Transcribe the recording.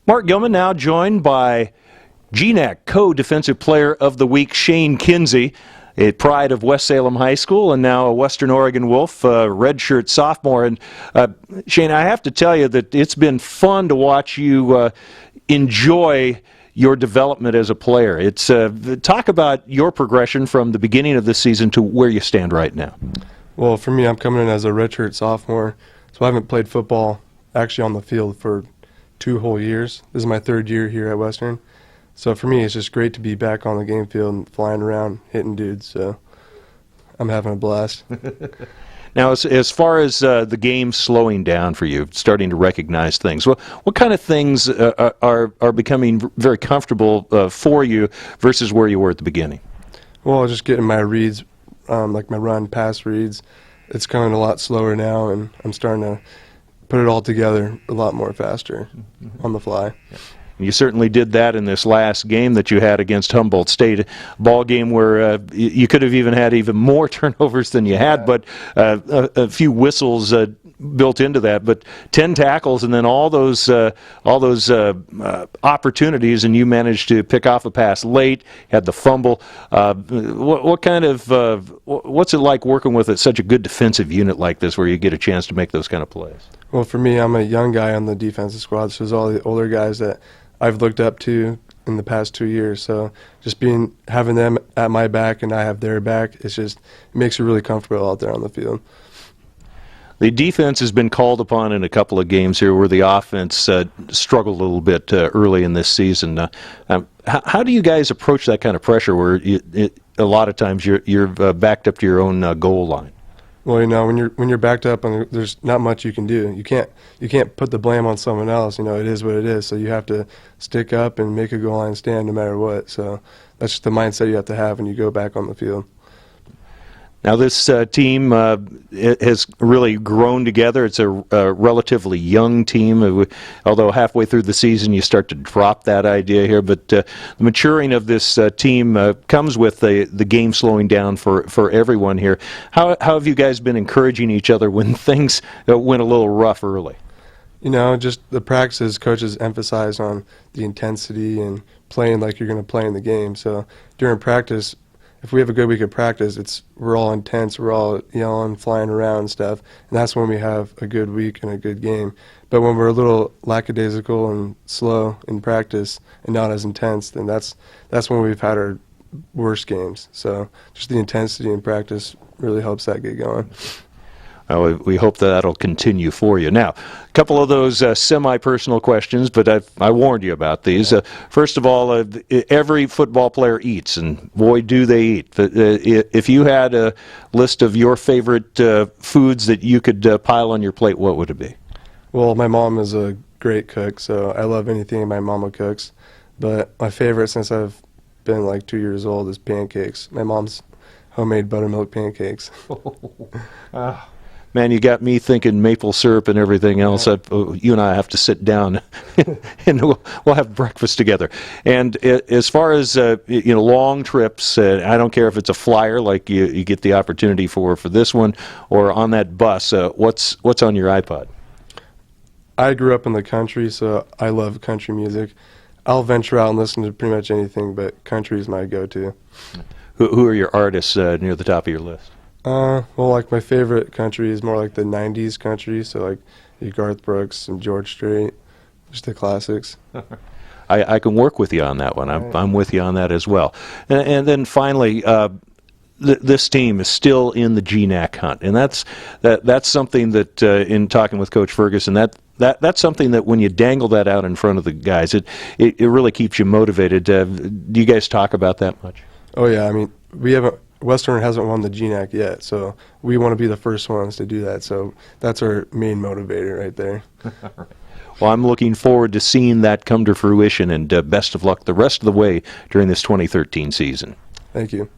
Mark Gilman now joined by GNAC Co-Defensive Player of the Week, Shane Kuenzi, a pride of West Salem High School and now a Western Oregon Wolf, redshirt sophomore. And Shane, I have to tell you that it's been fun to watch you enjoy your development as a player. It's talk about your progression from the beginning of this season to where you stand right now. Well, for me, I'm coming in as a redshirt sophomore, so I haven't played football actually on the field for 2 whole years. This is my 3rd year here at Western. So for me, it's just great to be back on the game field and flying around, hitting dudes. So I'm having a blast. Now, as far as the game slowing down for you, starting to recognize things, what kind of things are becoming very comfortable for you versus where you were at the beginning? Well, just getting my reads, like my run, pass reads. It's coming a lot slower now, and I'm starting to put it all together a lot more faster on the fly. You certainly did that in this last game that you had against Humboldt State, a ball game where you could have even had even more turnovers than you had, but a few whistles built into that. But 10 tackles and then all those opportunities, and you managed to pick off a pass late, had the fumble. What kind of what's it like working with such a good defensive unit like this, where you get a chance to make those kind of plays? Well, for me, I'm a young guy on the defensive squad, so there's all the older guys that I've looked up to in the past 2 years. So just having them at my back and I have their back, it makes you really comfortable out there on the field. The defense has been called upon in a couple of games here where the offense struggled a little bit early in this season. How do you guys approach that kind of pressure where a lot of times you're backed up to your own goal line? Well, you know, when you're backed up and there's not much you can do. You can't put the blame on someone else. You know, it is what it is. So you have to stick up and make a goal line stand no matter what. So that's just the mindset you have to have when you go back on the field. Now this team has really grown together. It's a relatively young team, although halfway through the season you start to drop that idea here. But the maturing of this team comes with the game slowing down for everyone here. How have you guys been encouraging each other when things went a little rough early? You know, just the practices, coaches emphasize on the intensity and playing like you're going to play in the game. So during practice, if we have a good week of practice, we're all intense, we're all yelling, flying around and stuff, and that's when we have a good week and a good game. But when we're a little lackadaisical and slow in practice and not as intense, then that's when we've had our worst games. So just the intensity in practice really helps that get going. We hope that'll continue for you. Now, a couple of those semi-personal questions, but I warned you about these. First of all, every football player eats, and boy, do they eat. If you had a list of your favorite foods that you could pile on your plate, what would it be? Well, my mom is a great cook, so I love anything my mama cooks. But my favorite since I've been like 2 years old is pancakes. My mom's homemade buttermilk pancakes. Man, you got me thinking maple syrup and everything else. You and I have to sit down and we'll have breakfast together. And as far as long trips, I don't care if it's a flyer like you get the opportunity for this one, or on that bus. What's on your iPod? I grew up in the country, so I love country music. I'll venture out and listen to pretty much anything, but country is my go-to. Who are your artists near the top of your list? Well, like my favorite country is more like the 90s country, so like your Garth Brooks and George Strait, just the classics. I can work with you on that one. I'm with you on that as well. And then finally, this team is still in the GNAC hunt, and that's something that in talking with Coach Ferguson, that's something that when you dangle that out in front of the guys, it really keeps you motivated. Do you guys talk about that much? Oh yeah, I mean Western hasn't won the GNAC yet, so we want to be the first ones to do that. So that's our main motivator right there. Well, I'm looking forward to seeing that come to fruition, and best of luck the rest of the way during this 2013 season. Thank you.